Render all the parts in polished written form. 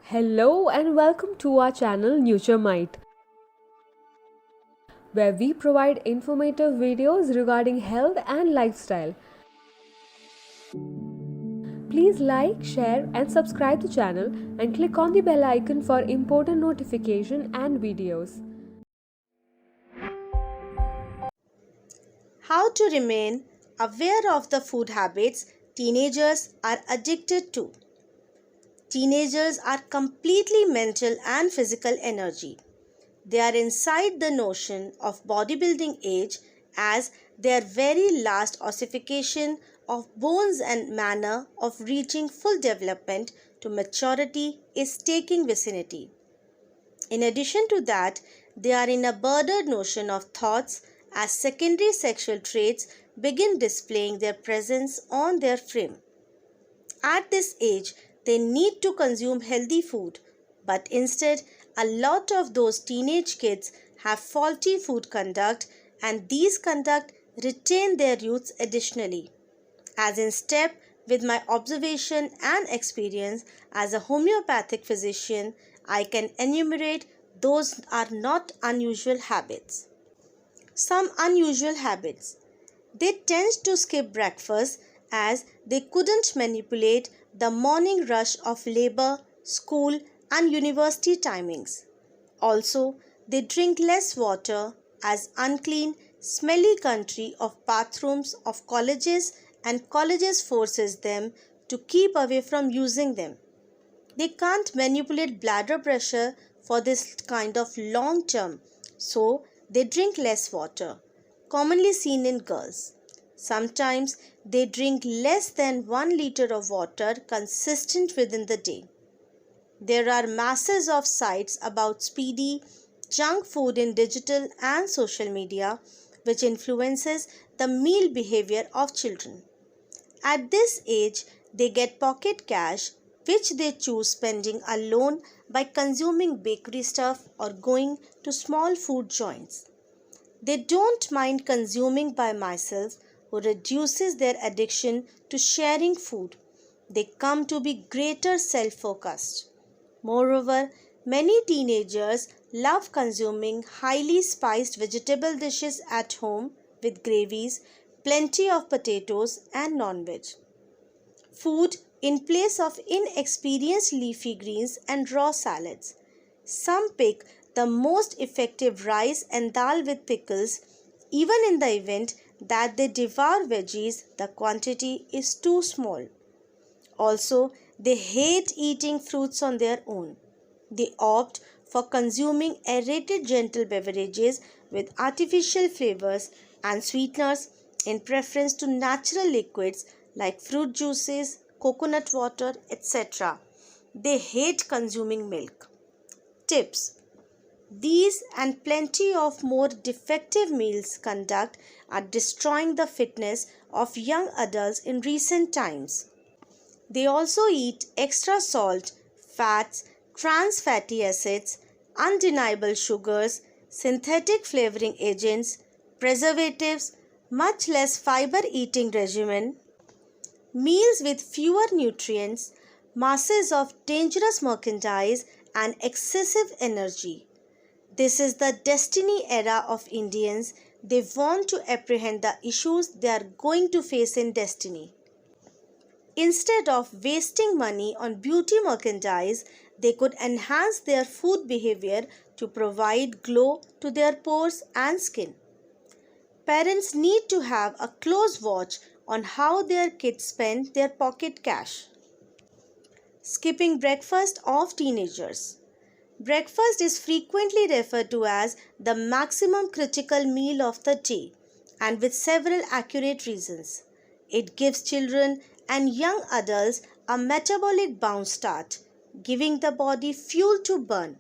Hello and welcome to our channel Nuturemite, where we provide informative videos regarding health and lifestyle. Please like, share and subscribe the channel and click on the bell icon for important notification and videos. How to remain aware of the food habits teenagers are addicted to. Teenagers are completely mental and physical energy. They are inside the notion of bodybuilding age as their very last ossification of bones and manner of reaching full development to maturity is taking vicinity. In addition to that, they are in a broader notion of thoughts as secondary sexual traits begin displaying their presence on their frame. At this age, they need to consume healthy food, but instead, a lot of those teenage kids have faulty food conduct, and these conduct retain their youths additionally. As in step with my observation and experience as a homeopathic physician, I can enumerate those are not unusual habits. Some unusual habits. They tend to skip breakfast as they couldn't manipulate the morning rush of labor, school and university timings. Also, they drink less water as unclean, smelly country of bathrooms of colleges and colleges forces them to keep away from using them. They can't manipulate bladder pressure for this kind of long term, so they drink less water, commonly seen in girls. Sometimes they drink less than 1 liter of water consistent within the day. There are masses of sites about speedy junk food in digital and social media which influences the meal behavior of children. At this age, they get pocket cash which they choose spending alone by consuming bakery stuff or going to small food joints. They don't mind consuming by myself who reduces their addiction to sharing food. They come to be greater self-focused. Moreover, many teenagers love consuming highly spiced vegetable dishes at home with gravies, plenty of potatoes and non-veg. Food in place of inexperienced leafy greens and raw salads. Some pick the most effective rice and dal with pickles. Even in the event that they devour veggies, the quantity is too small. Also, they hate eating fruits on their own. They opt for consuming aerated gentle beverages with artificial flavors and sweeteners in preference to natural liquids like fruit juices, coconut water, etc. They hate consuming milk. Tips. These and plenty of more defective meals conduct are destroying the fitness of young adults in recent times. They also eat extra salt, fats, trans fatty acids, undeniable sugars, synthetic flavoring agents, preservatives, much less fiber eating regimen, meals with fewer nutrients, masses of dangerous merchandise and excessive energy. This is the destiny era of Indians. They want to apprehend the issues they are going to face in destiny. Instead of wasting money on beauty merchandise, they could enhance their food behavior to provide glow to their pores and skin. Parents need to have a close watch on how their kids spend their pocket cash. Skipping breakfast of teenagers. Breakfast is frequently referred to as the maximum critical meal of the day, and with several accurate reasons. It gives children and young adults a metabolic bound start, giving the body fuel to burn.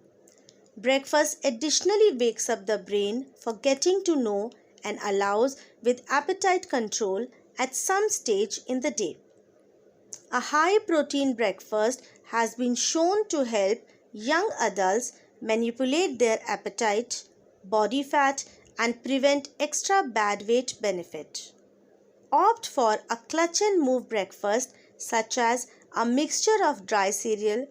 Breakfast additionally wakes up the brain for getting to know and allows with appetite control at some stage in the day. A high protein breakfast has been shown to help young adults manipulate their appetite, body fat and prevent extra bad weight benefit. Opt for a clutch and move breakfast such as a mixture of dry cereal,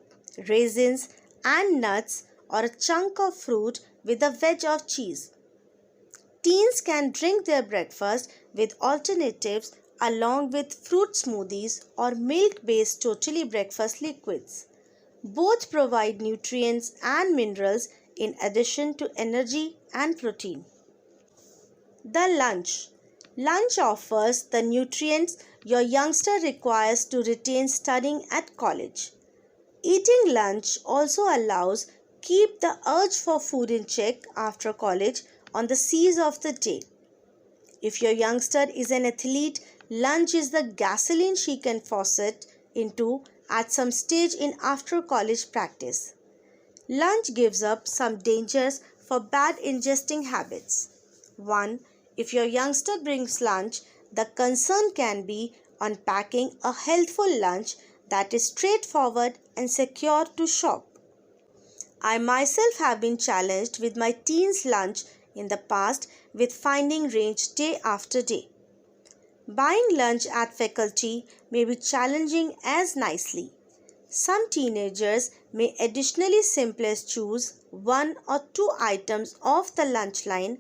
raisins, and nuts, or a chunk of fruit with a wedge of cheese. Teens can drink their breakfast with alternatives along with fruit smoothies or milk-based totally breakfast liquids. Both provide nutrients and minerals in addition to energy and protein. The lunch. Lunch offers the nutrients your youngster requires to retain studying at college. Eating lunch also allows keep the urge for food in check after college on the seas of the day. If your youngster is an athlete, lunch is the gasoline she can faucet into at some stage in after college practice. Lunch gives up some dangers for bad ingesting habits. 1. If your youngster brings lunch, the concern can be on packing a healthful lunch that is straightforward and secure to shop. I myself have been challenged with my teens' lunch in the past with finding range day after day. Buying lunch at faculty may be challenging as nicely. Some teenagers may additionally simply choose 1 or 2 items off the lunch line,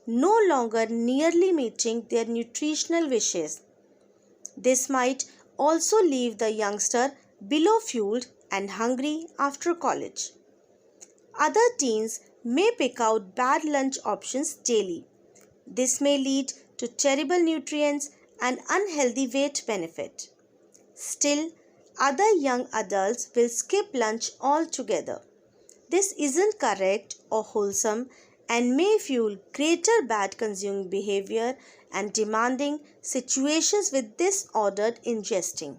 no longer nearly meeting their nutritional wishes. This might also leave the youngster below fueled and hungry after college. Other teens may pick out bad lunch options daily. This may lead to terrible nutrients and unhealthy weight benefit. Still, other young adults will skip lunch altogether. This isn't correct or wholesome and may fuel greater bad consuming behavior and demanding situations with disordered ingesting.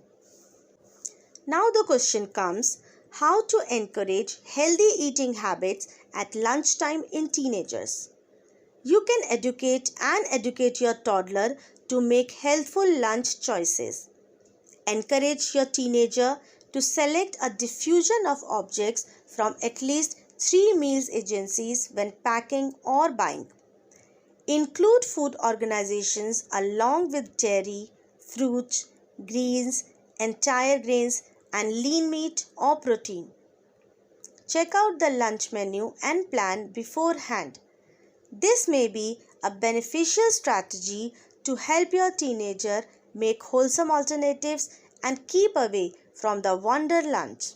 Now the question comes, how to encourage healthy eating habits at lunchtime in teenagers. You can educate your toddler to make healthful lunch choices. Encourage your teenager to select a diffusion of objects from at least 3 meals agencies when packing or buying. Include food organizations along with dairy, fruit, greens, entire grains, and lean meat or protein. Check out the lunch menu and plan beforehand. This may be a beneficial strategy to help your teenager make wholesome alternatives and keep away from the wonder lunch.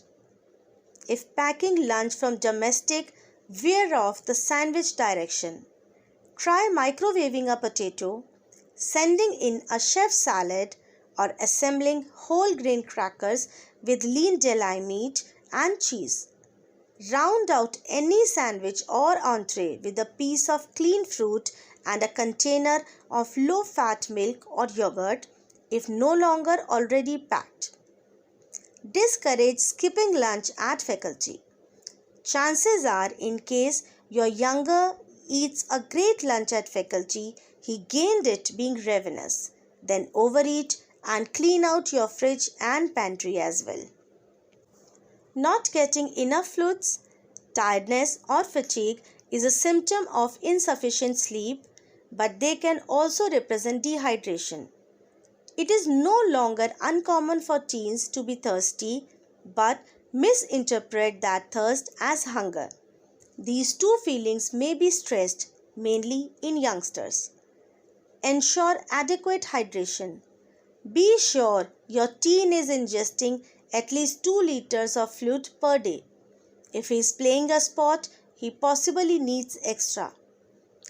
If packing lunch from domestic, veer off the sandwich direction. Try microwaving a potato, sending in a chef salad, or assembling whole grain crackers with lean deli meat and cheese. Round out any sandwich or entree with a piece of clean fruit and a container of low-fat milk or yogurt if no longer already packed. Discourage skipping lunch at faculty. Chances are, in case your younger eats a great lunch at faculty, he gained it being ravenous. Then overeat and clean out your fridge and pantry as well. Not getting enough fluids, tiredness or fatigue is a symptom of insufficient sleep, but they can also represent dehydration. It is no longer uncommon for teens to be thirsty, but misinterpret that thirst as hunger. These two feelings may be stressed, mainly in youngsters. Ensure adequate hydration. Be sure your teen is ingesting at least 2 liters of fluid per day. If he is playing a sport, he possibly needs extra.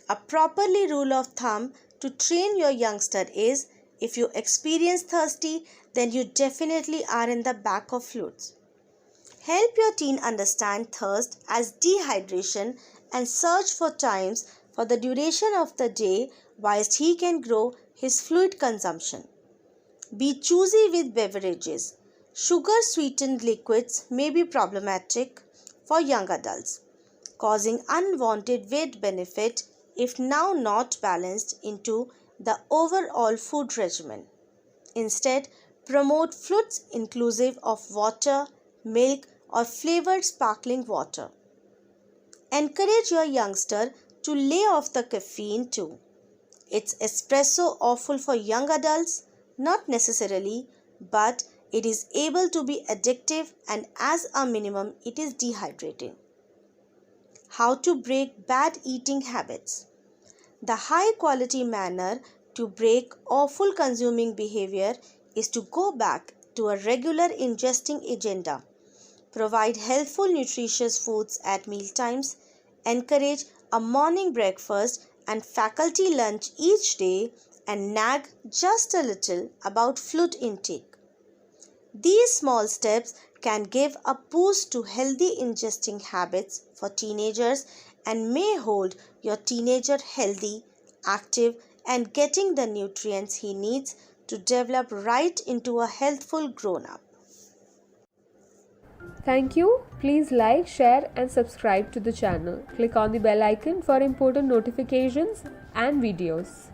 A properly rule of thumb to train your youngster is, if you experience thirsty, then you definitely are in the back of fluids. Help your teen understand thirst as dehydration and search for times for the duration of the day whilst he can grow his fluid consumption. Be choosy with beverages. Sugar-sweetened liquids may be problematic for young adults, causing unwanted weight benefit if now not balanced into the overall food regimen. Instead, promote fluids inclusive of water, milk, or flavored sparkling water. Encourage your youngster to lay off the caffeine too. It's espresso awful for young adults? Not necessarily, but It is able to be addictive and as a minimum it is dehydrating. How to break bad eating habits. The high quality manner to break awful consuming behavior is to go back to a regular ingesting agenda. Provide healthful nutritious foods at meal times. Encourage a morning breakfast and faculty lunch each day and nag just a little about fluid intake. These small steps can give a boost to healthy ingesting habits for teenagers and may hold your teenager healthy, active, and getting the nutrients he needs to develop right into a healthful grown-up. Thank you. Please like, share, and subscribe to the channel. Click on the bell icon for important notifications and videos.